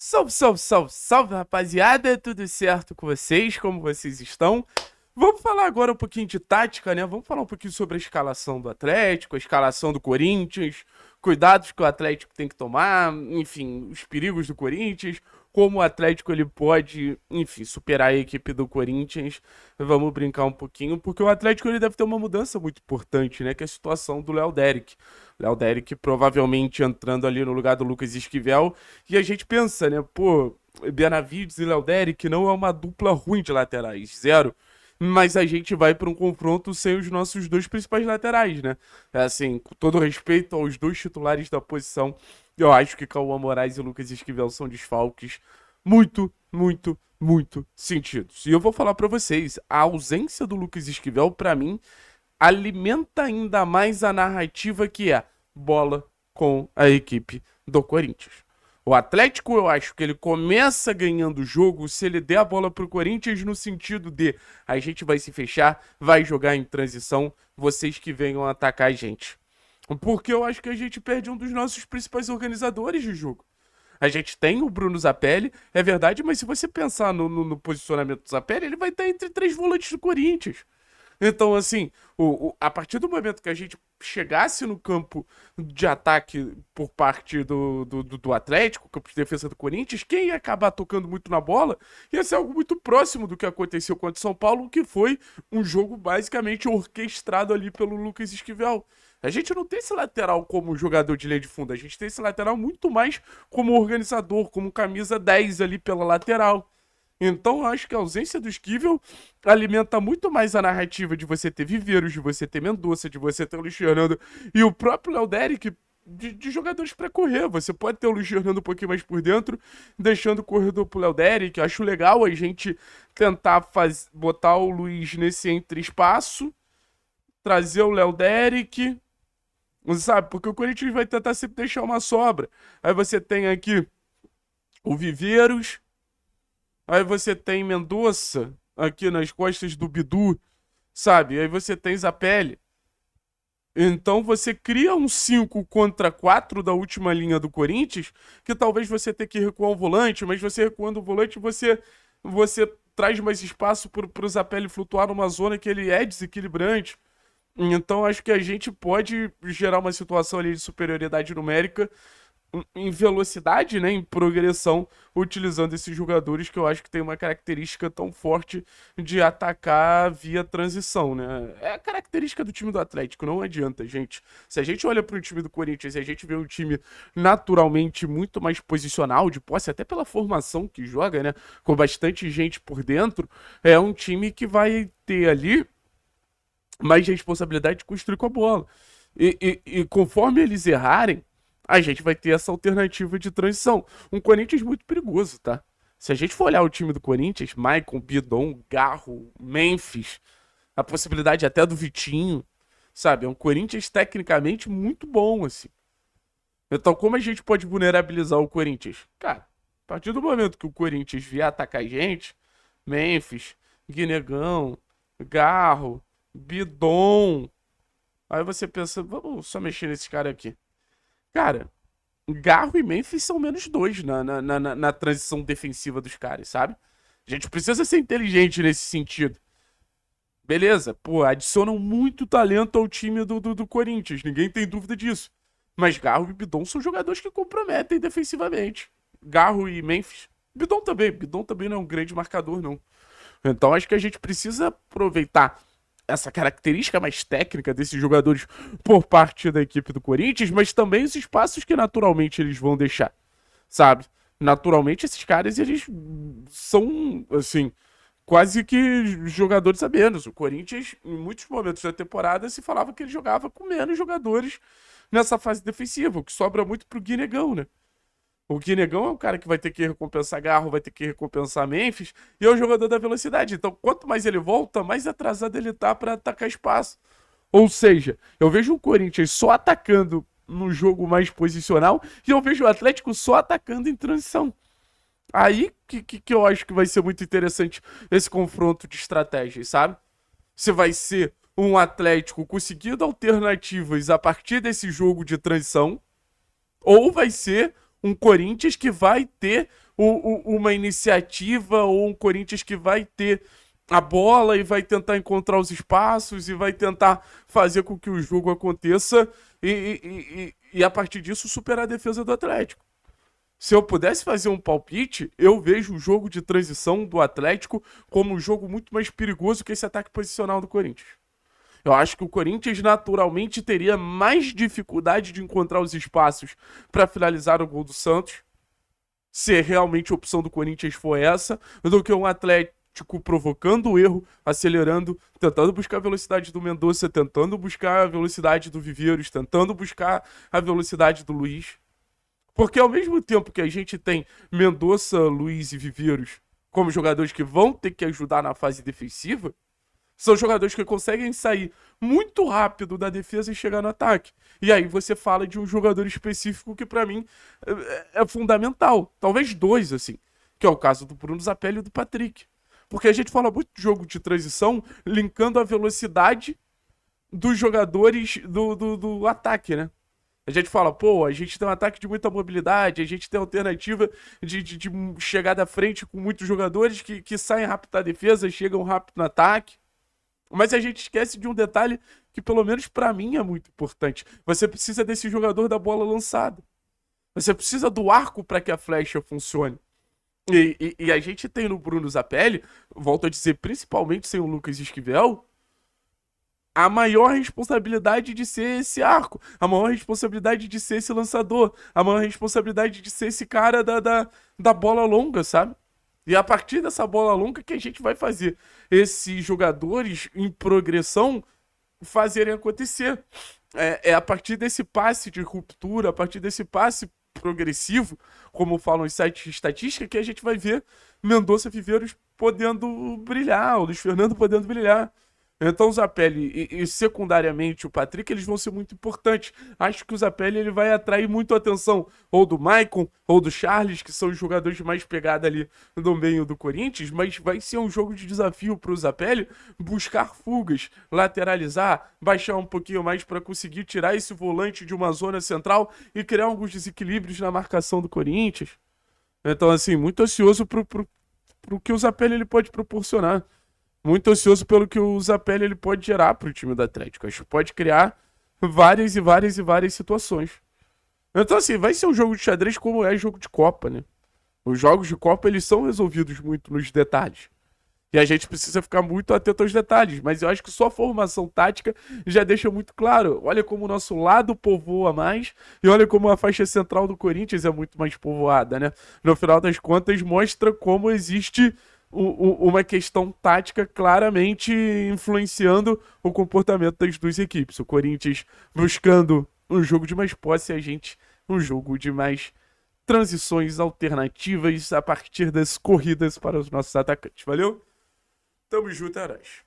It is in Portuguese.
Salve, salve, salve, salve, rapaziada! Tudo certo com vocês? Como vocês estão? Vamos falar agora um pouquinho de tática, né? Vamos falar um pouquinho sobre a escalação do Atlético, a escalação do Corinthians, cuidados que o Atlético tem que tomar, enfim, os perigos do Corinthians, como o Atlético ele pode, enfim, superar a equipe do Corinthians. Vamos brincar um pouquinho, porque o Atlético ele deve ter uma mudança muito importante, né? Que é a situação do Léo Deric. Léo Deric provavelmente entrando ali no lugar do Lucas Esquivel. E a gente pensa, né? Pô, Benavides e Léo Deric não é uma dupla ruim de laterais, zero. Mas a gente vai para um confronto sem os nossos dois principais laterais, né? É assim, com todo respeito aos dois titulares da posição, eu acho que Cauã Moraes e Lucas Esquivel são desfalques muito, muito, muito sentidos. E eu vou falar para vocês, a ausência do Lucas Esquivel, para mim, alimenta ainda mais a narrativa que é bola com a equipe do Corinthians. O Atlético, eu acho que ele começa ganhando o jogo se ele der a bola pro Corinthians no sentido de a gente vai se fechar, vai jogar em transição, vocês que venham atacar a gente. Porque eu acho que a gente perde um dos nossos principais organizadores de jogo. A gente tem o Bruno Zapelli, é verdade, mas se você pensar no posicionamento do Zapelli, ele vai estar entre três volantes do Corinthians. Então, assim, a partir do momento que a gente chegasse no campo de ataque por parte do Atlético, campo de defesa do Corinthians, quem ia acabar tocando muito na bola ia ser algo muito próximo do que aconteceu contra o São Paulo, que foi um jogo basicamente orquestrado ali pelo Lucas Esquivel. A gente não tem esse lateral como jogador de linha de fundo, a gente tem esse lateral muito mais como organizador, como camisa 10 ali pela lateral. Então, eu acho que a ausência do Esquivel alimenta muito mais a narrativa de você ter Viveiros, de você ter Mendonça, de você ter o Luiz Fernando e o próprio Léo Deric de jogadores para correr. Você pode ter o Luiz Fernando um pouquinho mais por dentro, deixando o corredor pro Léo Deric. Acho legal a gente tentar botar o Luiz nesse entre-espaço, trazer o Léo Deric, sabe? Porque o Corinthians vai tentar sempre deixar uma sobra. Aí você tem aqui o Viveiros. Aí você tem Mendonça aqui nas costas do Bidu, sabe? Aí você tem Zapelli. Então você cria um 5 contra 4 da última linha do Corinthians, que talvez você tenha que recuar um volante, mas você recuando o volante, você traz mais espaço para o Zapelli flutuar numa zona que ele é desequilibrante. Então acho que a gente pode gerar uma situação ali de superioridade numérica em velocidade, né, em progressão, utilizando esses jogadores que eu acho que tem uma característica tão forte de atacar via transição, né? É a característica do time do Atlético, não adianta, gente. Se a gente olha para o time do Corinthians e a gente vê um time naturalmente muito mais posicional de posse, até pela formação que joga, né, com bastante gente por dentro, é um time que vai ter ali mais responsabilidade de construir com a bola. E conforme eles errarem, a gente vai ter essa alternativa de transição. Um Corinthians muito perigoso, tá? Se a gente for olhar o time do Corinthians, Maicon, Bidon, Garro, Memphis, a possibilidade até do Vitinho, sabe? É um Corinthians tecnicamente muito bom, assim. Então, como a gente pode vulnerabilizar o Corinthians? Cara, a partir do momento que o Corinthians vier atacar a gente, Memphis, Guinegão, Garro, Bidon, aí você pensa, vamos só mexer nesse cara aqui. Cara, Garro e Memphis são menos dois na transição defensiva dos caras, sabe? A gente precisa ser inteligente nesse sentido. Beleza, pô, adicionam muito talento ao time do Corinthians, ninguém tem dúvida disso. Mas Garro e Bidon são jogadores que comprometem defensivamente. Garro e Memphis. Bidon também não é um grande marcador, não. Então acho que a gente precisa aproveitar essa característica mais técnica desses jogadores por parte da equipe do Corinthians, mas também os espaços que naturalmente eles vão deixar, sabe? Naturalmente esses caras eles são assim quase que jogadores a menos. O Corinthians em muitos momentos da temporada se falava que ele jogava com menos jogadores nessa fase defensiva, o que sobra muito pro Guinegão, né? O Guinegão é um cara que vai ter que recompensar Garro, vai ter que recompensar Memphis, e é o jogador da velocidade. Então, quanto mais ele volta, mais atrasado ele tá pra atacar espaço. Ou seja, eu vejo o Corinthians só atacando no jogo mais posicional e eu vejo o Atlético só atacando em transição. Aí que eu acho que vai ser muito interessante esse confronto de estratégias, sabe? Se vai ser um Atlético conseguindo alternativas a partir desse jogo de transição, ou vai ser um Corinthians que vai ter uma iniciativa, ou um Corinthians que vai ter a bola e vai tentar encontrar os espaços e vai tentar fazer com que o jogo aconteça e a partir disso superar a defesa do Atlético. Se eu pudesse fazer um palpite, eu vejo o jogo de transição do Atlético como um jogo muito mais perigoso que esse ataque posicional do Corinthians. Eu acho que o Corinthians naturalmente teria mais dificuldade de encontrar os espaços para finalizar o gol do Santos, se realmente a opção do Corinthians for essa, do que um Atlético provocando o erro, acelerando, tentando buscar a velocidade do Mendonça, tentando buscar a velocidade do Viveiros, tentando buscar a velocidade do Luiz. Porque ao mesmo tempo que a gente tem Mendonça, Luiz e Viveiros como jogadores que vão ter que ajudar na fase defensiva, são jogadores que conseguem sair muito rápido da defesa e chegar no ataque. E aí você fala de um jogador específico que pra mim é fundamental. Talvez dois, assim. Que é o caso do Bruno Zapelli e do Patrick. Porque a gente fala muito de jogo de transição, linkando a velocidade dos jogadores do ataque, né? A gente fala, pô, a gente tem um ataque de muita mobilidade, a gente tem alternativa de chegar à frente com muitos jogadores que saem rápido da defesa, chegam rápido no ataque. Mas a gente esquece de um detalhe que, pelo menos pra mim, é muito importante. Você precisa desse jogador da bola lançada. Você precisa do arco para que a flecha funcione. E a gente tem no Bruno Zapelli, volto a dizer, principalmente sem o Lucas Esquivel, a maior responsabilidade de ser esse arco, a maior responsabilidade de ser esse lançador, a maior responsabilidade de ser esse cara da bola longa, sabe? E a partir dessa bola longa que a gente vai fazer esses jogadores em progressão fazerem acontecer. É a partir desse passe de ruptura, a partir desse passe progressivo, como falam os sites de estatística, que a gente vai ver Mendonça, Viveiros podendo brilhar, o Luiz Fernando podendo brilhar. Então o Zapelli e secundariamente o Patrick, eles vão ser muito importantes. Acho que o Zapelli ele vai atrair muito a atenção ou do Maicon ou do Charles, que são os jogadores mais pegados ali no meio do Corinthians, mas vai ser um jogo de desafio para o Zapelli buscar fugas, lateralizar, baixar um pouquinho mais para conseguir tirar esse volante de uma zona central e criar alguns desequilíbrios na marcação do Corinthians. Então, assim, muito ansioso pro que o Zapelli ele pode proporcionar. Muito ansioso pelo que o Zapelli ele pode gerar para o time do Atlético. Acho que pode criar várias e várias e várias situações. Então, assim, vai ser um jogo de xadrez como é jogo de Copa, né? Os jogos de Copa, eles são resolvidos muito nos detalhes. E a gente precisa ficar muito atento aos detalhes. Mas eu acho que só a formação tática já deixa muito claro. Olha como o nosso lado povoa mais e olha como a faixa central do Corinthians é muito mais povoada, né? No final das contas, mostra como existe uma questão tática claramente influenciando o comportamento das duas equipes. O Corinthians buscando um jogo de mais posse e a gente um jogo de mais transições alternativas a partir das corridas para os nossos atacantes. Valeu? Tamo junto, Aras.